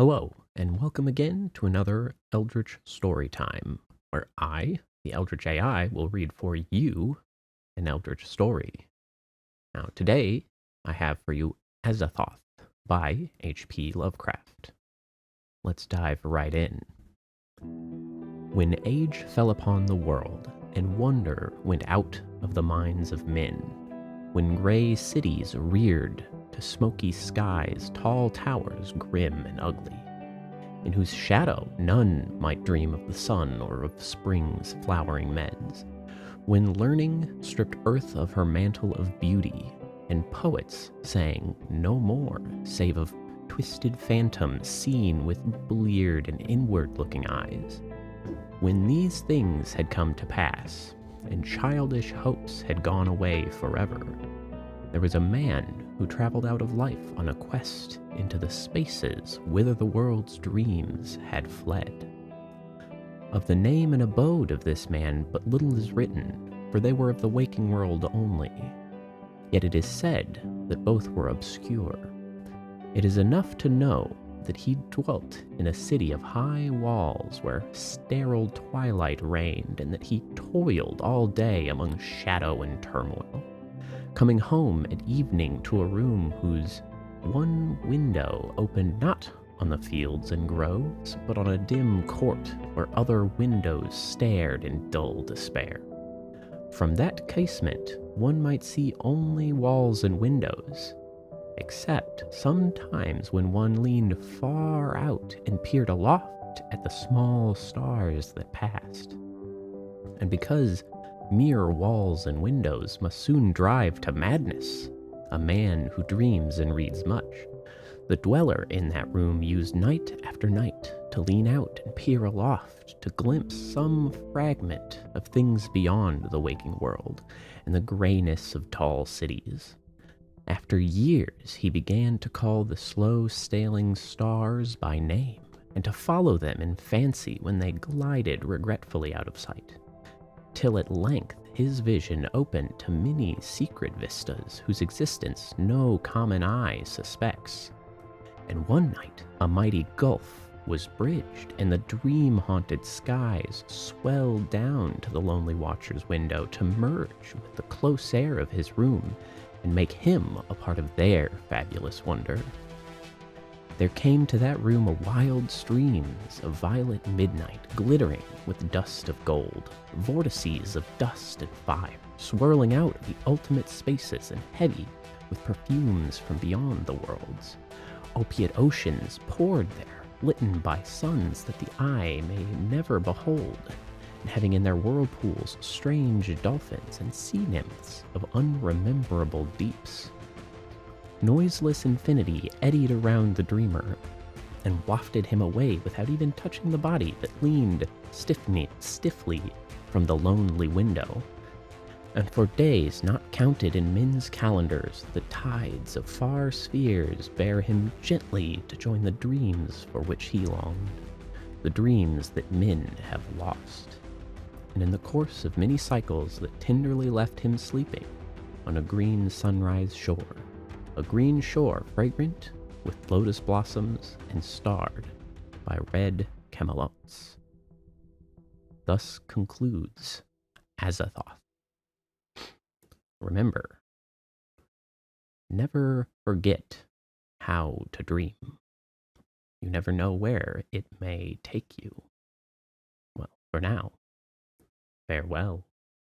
Hello, and welcome again to another Eldritch Story Time, where I, the Eldritch AI, will read for you an Eldritch story. Now, today, I have for you Azathoth by H.P. Lovecraft. Let's dive right in. When age fell upon the world, and wonder went out of the minds of men, when gray cities reared to smoky skies tall towers grim and ugly, in whose shadow none might dream of the sun or of spring's flowering meads, when learning stripped earth of her mantle of beauty, and poets sang no more save of twisted phantoms seen with bleared and inward-looking eyes. When these things had come to pass, and childish hopes had gone away forever, there was a man who traveled out of life on a quest into the spaces whither the world's dreams had fled. Of the name and abode of this man but little is written, for they were of the waking world only. Yet it is said that both were obscure. It is enough to know that he dwelt in a city of high walls where sterile twilight reigned, and that he toiled all day among shadow and turmoil, coming home at evening to a room whose one window opened not on the fields and groves, but on a dim court where other windows stared in dull despair. From that casement one might see only walls and windows, except sometimes when one leaned far out and peered aloft at the small stars that passed. And because mere walls and windows must soon drive to madness a man who dreams and reads much, the dweller in that room used night after night to lean out and peer aloft to glimpse some fragment of things beyond the waking world and the grayness of tall cities. After years, he began to call the slow sailing stars by name and to follow them in fancy when they glided regretfully out of sight, till at length his vision opened to many secret vistas whose existence no common eye suspects. And one night a mighty gulf was bridged, and the dream-haunted skies swelled down to the lonely watcher's window to merge with the close air of his room and make him a part of their fabulous wonder. There came to that room a wild streams of violet midnight, glittering with dust of gold, vortices of dust and fire, swirling out of the ultimate spaces and heavy with perfumes from beyond the worlds. Opiate oceans poured there, litten by suns that the eye may never behold, and having in their whirlpools strange dolphins and sea nymphs of unrememberable deeps. Noiseless infinity eddied around the dreamer and wafted him away without even touching the body that leaned stiffly from the lonely window. And for days not counted in men's calendars, the tides of far spheres bear him gently to join the dreams for which he longed, the dreams that men have lost. And in the course of many cycles that tenderly left him sleeping on a green sunrise shore, a green shore fragrant with lotus blossoms and starred by red camelots. Thus concludes Azathoth. Remember, never forget how to dream. You never know where it may take you. Well, for now, farewell.